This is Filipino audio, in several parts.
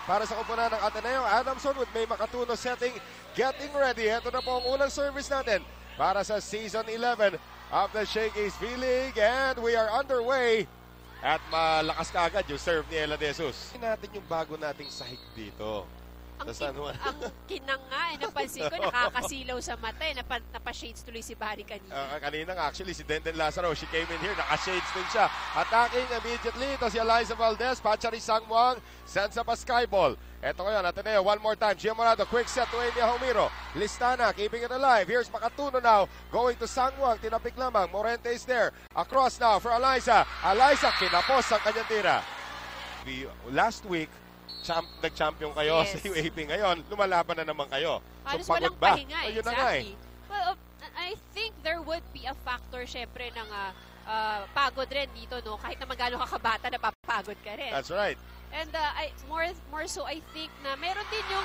para sa kupunan ng Ateneo. Adamson with May Makatuno setting, getting ready. Ito na po ang unang service natin para sa Season 11 of the Shakey's V-League. And we are underway. At malakas ka agad yung serve ni Ella De Jesus. Natin yung bago nating sahig dito. Ang kinang nga, napansin ko, nakakasilaw sa mata. Napashades tuloy si Barry kanina. Kanina nga, actually, si Denden Lazaro, she came in here, nakashades din siya. Attacking immediately, ito si Eliza Valdez, Pachari Sangmuang, sends up a sky ball. Ito ngayon, Ateneo, one more time. Gia Morado, quick set to Amy Homiro. Listana, keeping it alive. Here's Makatuno now, going to Sangmuang, tinapik lamang. Morente is there. Across now for Eliza. Eliza, kinapos ang kanyang tira. Last week, nag-champion kayo sa UAP ngayon, lumalaban na naman kayo. Halos walang pahinga yun exactly. Well, I think there would be a factor syempre ng pagod rin dito, no? Kahit na magano ka kabata, napapagod ka rin. That's right. And more so, I think na meron din yung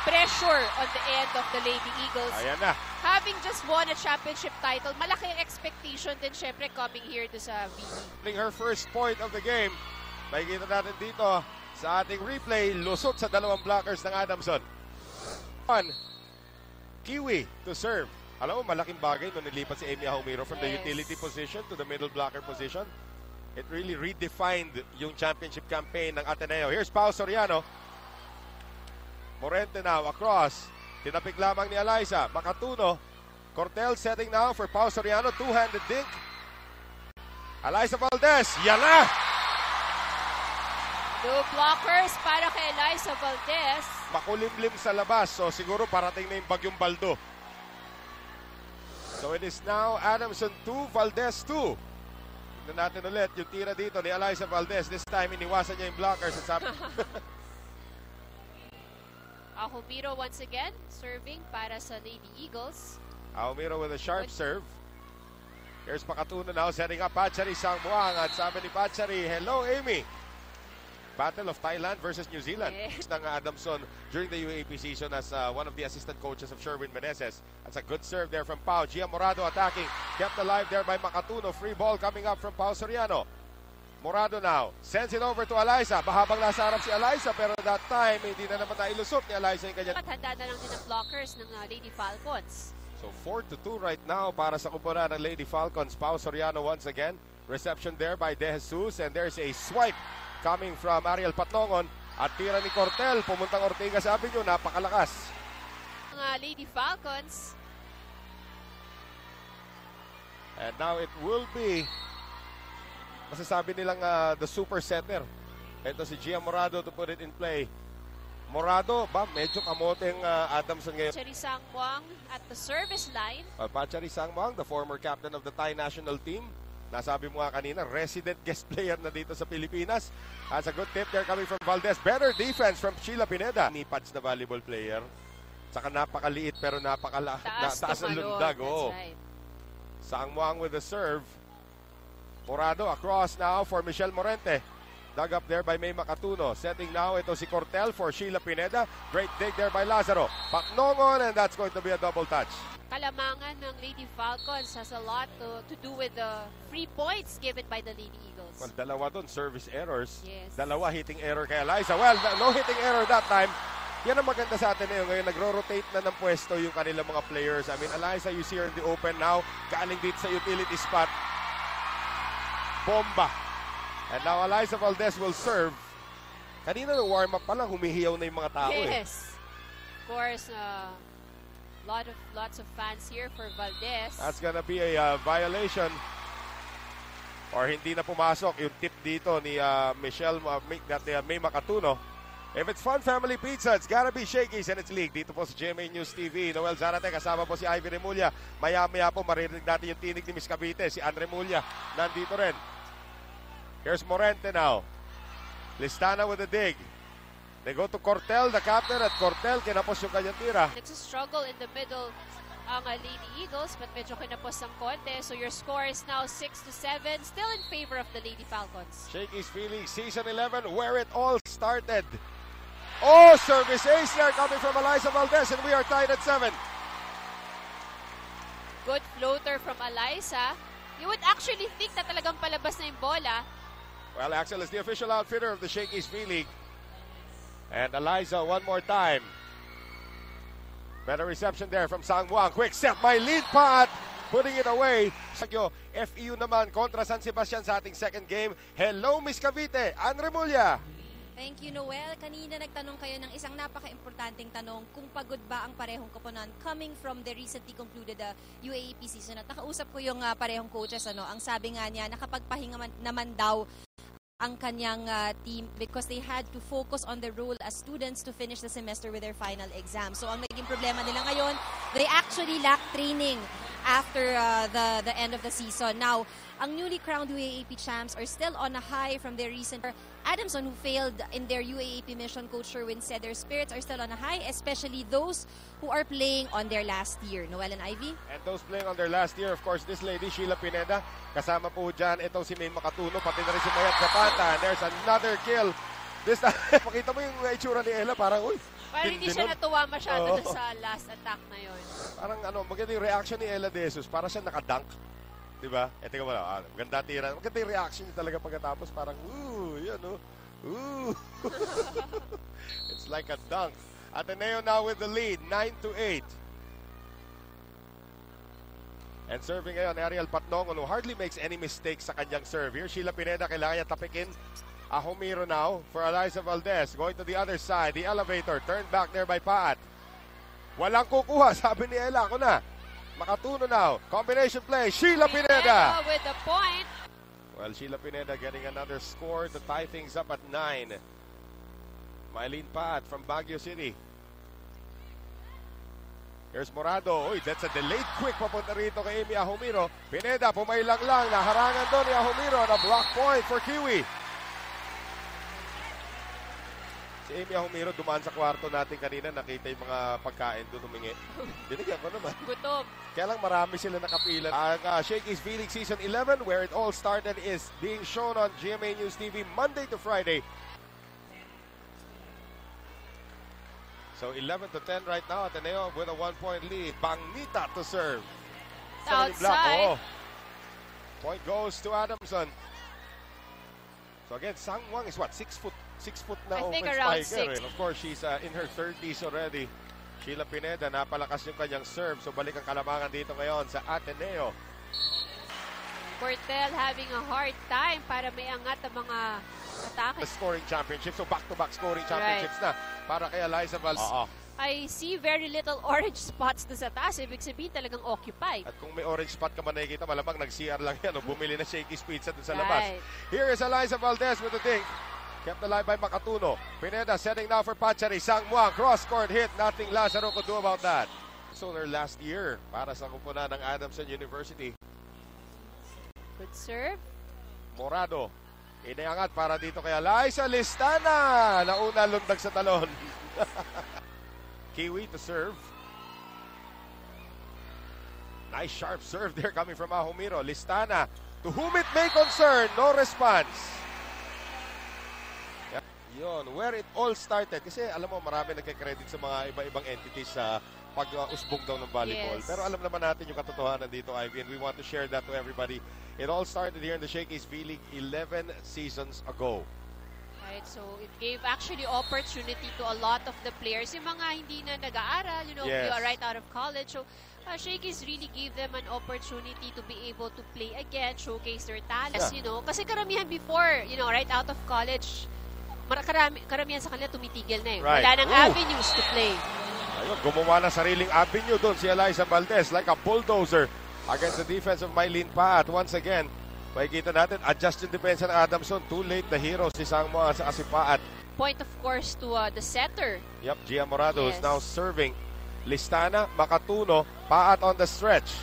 pressure on the end of the Lady Eagles. Ayan na. Having just won a championship title, malaki ang expectation din syempre coming here to sa VE. Her first point of the game, makikita natin dito, sa ating replay, lusot sa dalawang blockers ng Adamson. Kiwi to serve. Alam mo, malaking bagay nung nilipat si Amy Homiro from the utility position to the middle blocker position. It really redefined yung championship campaign ng Ateneo. Here's Pao Soriano. Morente now across. Tinapik lamang ni Eliza. Makatuno. Cortel setting now for Pao Soriano. Two-handed dink. Eliza Valdez. Yan na! Two blockers para kay Eliza Valdez. Makulimlim sa labas. So siguro parating na yung bagyong baldo. So it is now Adamson 2, Valdez 2. Tignan natin ulit yung tira dito ni Eliza Valdez. This time iniwasan niya yung blockers. Homiro once again serving para sa Lady Eagles. Homiro with a sharp serve. Here's Makatuno now setting up Pachari Sangmuang. At sabi ni Pachari, hello Amy. Battle of Thailand versus New Zealand. Ng Adamson during the UAP season as one of the assistant coaches of Sherwin Meneses. That's a good serve there from Pao. Gia Morado attacking. Kept alive there by Makatuno. Free ball coming up from Pao Soriano. Morado now. Sends it over to Eliza. Mahabang nasa harap si Eliza pero that time hindi na naman nailusot ni Eliza yung kanyang. At handa na lang din ang blockers ng Lady Falcons. So 4-2 right now para sa kumpara ng Lady Falcons. Pao Soriano once again. Reception there by De Jesus and there's a swipe coming from Ariel Patnongon at tira ni Cortel, pumuntang Ortigas Avenue, napakalakas. Mga Lady Falcons. And now it will be, masasabi nilang the super setter. Ito si Gia Morado to put it in play. Morado, medyo kamoteng Adamson ngayon. Pachari Sangmuang at the service line. Pachari Sangmuang, the former captain of the Thai national team. Nasabi mo nga kanina, resident guest player na dito sa Pilipinas. That's a good tip there coming from Valdez. Better defense from Sheila Pineda. Nipads na volleyball player. Saka napakaliit pero taas ang lundag. Right. Sangmuang with the serve. Morado across now for Michelle Morente. Dug up there by May Makatuno. Setting now, ito si Cortel for Sheila Pineda. Great dig there by Lazaro. Patnongon and that's going to be a double touch. Kalamangan ng Lady Falcons has a lot to do with the free points given by the Lady Eagles. Well, dalawa doon, service errors. Yes. Dalawa hitting error kay Eliza. Well, no hitting error that time. Yan ang maganda sa atin ngayon. Nagro-rotate na ng pwesto yung kanilang mga players. I mean, Eliza, you see her in the open now. Galing dito sa utility spot. Bomba. And now Eliza Valdez will serve. Kanina na warm-up pa lang, humihiyaw na yung mga tao. Yes. Of course, lots of fans here for Valdez. That's gonna be a violation. Or hindi na pumasok yung tip dito ni Michelle May Makatuno. If it's Fun Family Pizza, it's gotta be Shakey's and it's League. Dito po sa GMA News TV. Noel Zarate, kasama po si Ivy Remulla. Maya-maya po maririnig natin yung tinig ni Miss Cavite. Si Ann Remulla nandito rin. Here's Morente now. Listana with a dig. They go to Cortel, the captain, at Cortel kinapos yung kanyang tira. Nagsistruggle in the middle ang Lady Eagles, but medyo kinapos ang konti. So your score is now 6-7, still in favor of the Lady Falcons. Shakey's V-League Season 11, where it all started. Oh, service ace there coming from Eliza Valdez, and we are tied at 7. Good floater from Eliza. You would actually think na talagang palabas na yung bola. Well, Axel is the official outfitter of the Shakey's V-League. And Eliza one more time. Better reception there from Sang Muang. Quick step, my lead pot. Putting it away. FEU naman kontra San Sebastian sa ating second game. Hello, Miss Cavite. Ann Remulla. Thank you, Noel. Kanina nagtanong kayo ng isang napaka-importanting tanong kung pagod ba ang parehong koponan coming from the recently concluded UAAP season. At nakausap ko yung parehong coaches. Ang sabi nga niya, nakapagpahinga naman daw ang kanyang team because they had to focus on the role as students to finish the semester with their final exam. So ang naging problema nila ngayon, they actually lack training after the end of the season. Now, ang newly crowned UAAP champs are still on a high from their recent... Adamson, who failed in their UAAP mission, Coach Sherwin said their spirits are still on a high, especially those who are playing on their last year. Noel and Ivy? And those playing on their last year, of course, this lady, Sheila Pineda. Kasama po dyan, itong si Maine Makatuno, pati na rin si Mayat Zapata. And there's another kill. This time, pakita mo yung itsura ni Ella, parang, uy, parang hindi siya natuwa masyado sa last attack na yun. Parang maganda yung reaction ni Ella De Jesus, para siya nakadunk. Diba? Tingnan mo na, maganda tira. Maganda yung reaction niya talaga pagkatapos, parang, ooh, yun, ooh. It's like a dunk. Ateneo now with the lead, 9-8. And serving ngayon, Ariel Patnongon, who hardly makes any mistakes sa kanyang serve. Here, Sheila Pineda, kailangan niya tapikin. Ahomiro now for Eliza Valdez. Going to the other side, the elevator, turned back there by Paat. Walang kukuha, sabi ni Ella, ako na. Makatuno now. Combination play. Sheila Pineda with the point. Well, Sheila Pineda getting another score to tie things up at 9. Mylene Pat from Baguio City. Here's Morado. Uy, that's a delayed quick papunta rito kay Amy Ahomiro. Pineda, pumailang lang. Naharangan doon ni Ahomiro na block point for Kiwi. Si Amy Ahomiro dumaan sa kwarto natin kanina, nakita yung mga pagkain doon humingi. Binigyan ko naman. Gutom. Kaya lang marami sila nakapila. Ang Shakey's V-League Season 11, where it all started, is being shown on GMA News TV Monday to Friday. So 11-10 right now. Ateneo with a 1-point lead. Bangita to serve. Outside. Point goes to Adamson. So again, Sang Muang is what? 6 foot na I think open around spiker. 6. And of course, she's in her 30s already. Sheila Pineda, napalakas yung kanyang serve. So balik ang kalamangan dito ngayon sa Ateneo. Portel having a hard time para may angat ang mga atake. The scoring championship. So back-to-back scoring championships na para kay Eliza Valdez. I see very little orange spots na sa taas. Ibig sabihin talagang occupied. At kung may orange spot ka man nakikita, malamang nag-CR lang yan. Bumili na Shakey's Pizza dun sa labas. Here is Eliza Valdez with the dink. Kept alive by Makatuno. Pineda setting now for Pachari. Sang Muang, cross-court hit. Nothing Lazaro could do about that. So their last year para sa kupunan ng Adamson University. Good serve. Morado. Iniangat para dito kay Eliza Listana. Nauna lundag sa talon. Kiwi to serve. Nice sharp serve there coming from Ahomiro. Listana, to whom it may concern, no response. Yun, where it all started. Kasi alam mo, marami nagkakredit sa mga iba-ibang entities sa pag-usbong daw ng volleyball. Yes. Pero alam naman natin yung katotohanan dito, Ivy, and we want to share that to everybody. It all started here in the Shakey's V-League 11 seasons ago. Right, so it gave actually opportunity to a lot of the players. Yung mga hindi na nag-aaral, Yes. right out of college. So Shakey's really gave them an opportunity to be able to play again, showcase their talents, Kasi karamihan before, right out of college, karamihan sa kanila tumitigil na eh. Right. Wala nang avenues to play. Ayun, gumawa na sariling avenue doon si Eliza Valdez like a bulldozer against the defense of Mylene Paat. Once again, makikita natin, adjust yung depensa ng Adamson. Too late, the hero, si Sang Muang sa Paat. Point, of course, to the setter. Yep, Gia Morado is Yes. now serving. Listana, Makatuno, Paat on the stretch.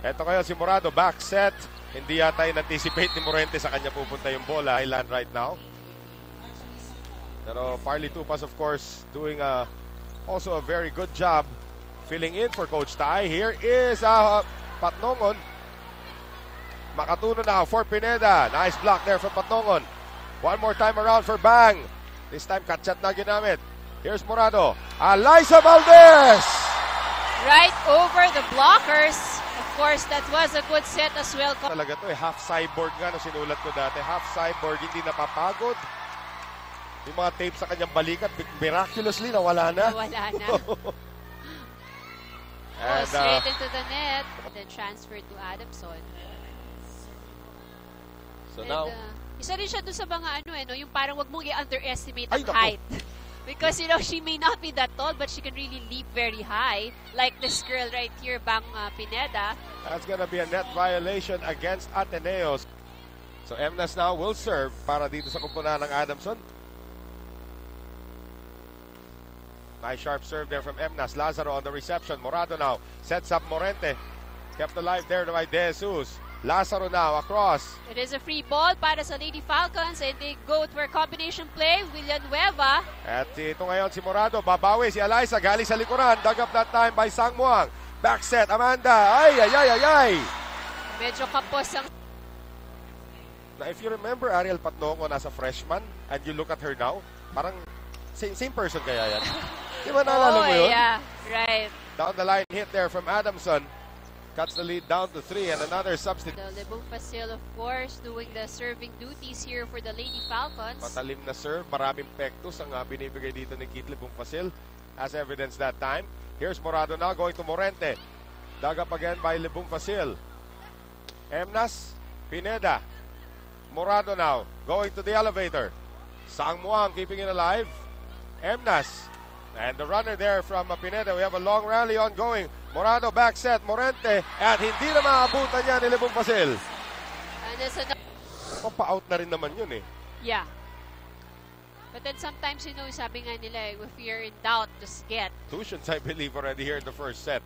Ito kayo si Morado, back set. Hindi yata in-anticipate ni Morente sa kanya pupunta yung bola. Highland right now. Pero Parley Tupas, of course, doing also a very good job filling in for Coach Tai. Here is Patnongon. Makatuno now for Pineda. Nice block there from Patnongon. One more time around for Bang. This time, kachat na ginamit. Here's Morado. Eliza Valdez! Right over the blockers. Of course, that was a good set as well. Talaga to half cyborg nga na sinulat ko dati. Half cyborg, hindi napapagod. Yung mga tape sa kanyang balikat, miraculously nawala na. Wala na. And, straight into the net. Then transferred to Adamson. so And, now, isa rin siya dun sa mga yung parang wag mong i-underestimate Ay, ang naku. height. Because, she may not be that tall, but she can really leap very high. Like this girl right here, Bang Pineda. that's gonna be a net violation against Ateneo. So Emnas now will serve para dito sa kupunan ng Adamson. Nice sharp serve there from Emnas. Lazaro on the reception. Morado now sets up Morente. Kept alive there by De Jesus. Lazaro now across. It is a free ball para sa Lady Falcons, and they go for a combination play. Villanueva. At ito ngayon si Morado. Babawi si Eliza. Galing sa likuran. Dug up that time by Sang Muang. Back set. Amanda. Ay, ay, ay, ay, ay. Medyo kapos ang... Now, if you remember Ariel Patnongo nasa freshman and you look at her now, parang same person kaya yan. Di ba naalala mo yun? Yeah, right. Down the line hit there from Adamson. Cuts the lead down to 3 and another substitute. The Lebong Fasil, of course, doing the serving duties here for the Lady Falcons. Matalim na serve. Maraming pektus ang binibigay dito ni Kit Lebong Fasil. As evidence that time. Here's Morado now going to Morente. Dug up again by Lebong Fasil. Emnas, Pineda. Morado now going to the elevator. Sang Muang keeping it alive. Emnas. And the runner there from Pineda. We have a long rally ongoing. Morado back set. Morente. At hindi na maabutan niya ni Lebong Fasil. And there's Pa-out na rin naman yun eh. Yeah. But then sometimes, sabi nga nila, if you're in doubt, just get. Tuitions, I believe, already here in the first set.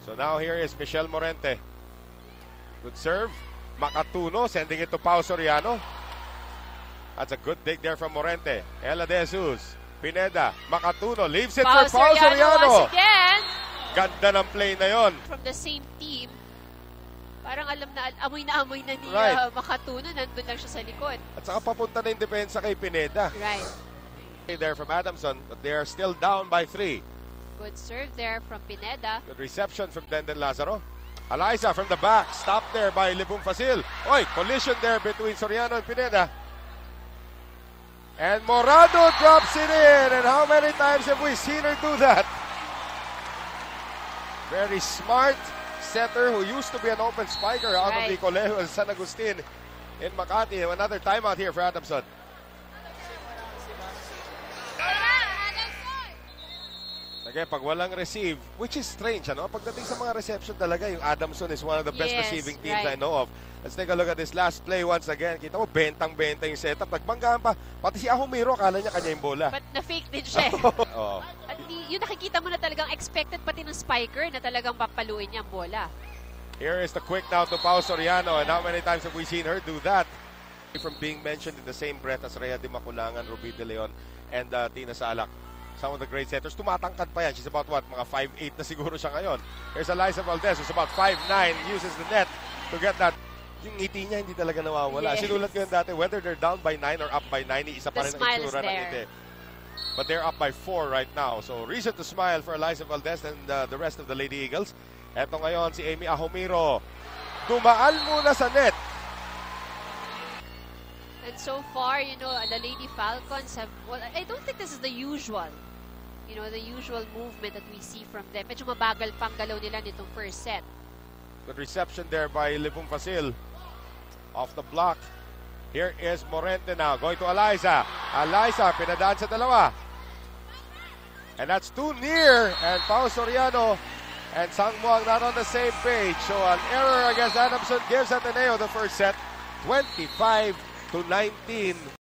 So now here is Michelle Morente. Good serve. Makatuno sending it to Pao Soriano. That's a good dig there from Morente. Ella De Jesus. Pineda. Makatuno leaves it for Pao Soriano. Once again. Ganda ng play na yon. From the same team. Parang amoy na ni Right. Makatuno. Nandun lang siya sa likod. At saka papunta na yung depensa kay Pineda. Right. There from Adamson, but they are still down by 3. Good serve there from Pineda. Good reception from Denden Lazaro. Eliza from the back. Stopped there by Lebong Fasil. Oy, collision there between Soriano and Pineda. And Morado drops it in. And how many times have we seen her do that? Very smart setter who used to be an open spiker out of the Colegio of San Agustin in Makati. Another timeout here for Adamson. Again, pag walang receive, which is strange, Pagdating sa mga reception talaga, yung Adamson is one of the best receiving teams I know of. Let's take a look at this last play once again. Kita mo, bentang-benta yung setup. Nagbanggaan pa. Pati si Ahumiro, kala niya kanya yung bola. But na-fake din siya. Oo. At yung nakikita mo na talagang expected pati ng spiker na talagang papaluin niya ang bola. Here is the quick now to Pao Soriano. And how many times have we seen her do that? From being mentioned in the same breath as Rhea Di Maculangan, Ruby De Leon, and Tina Salak. Some of the great setters. Tumatangkad pa yan. She's about what? Mga 5'8 na siguro siya ngayon. Here's Eliza Valdez, who's about 5'9. Uses the net to get that. Yung ngiti niya hindi talaga nawawala. Yes. Sinulat ko yun dati, whether they're down by 9 or up by 9, isa pa rin ang itsura ng ngiti. But they're up by 4 right now. So reason to smile for Eliza Valdez and the rest of the Lady Eagles. Eto ngayon si Amy Ahumiro. Dumaan muna sa net. And so far, the Lady Falcons have, I don't think this is the usual. The usual movement that we see from them. Medyo mabagal pang galaw nila nitong first set. Good reception there by Lebong Fasil. Off the block. Here is Morente now. Going to Eliza. Eliza, pinadaan sa dalawa. And that's too near. And Pao Soriano and Sang Muang not on the same page. So an error against Adamson gives Ateneo the first set. 25-19.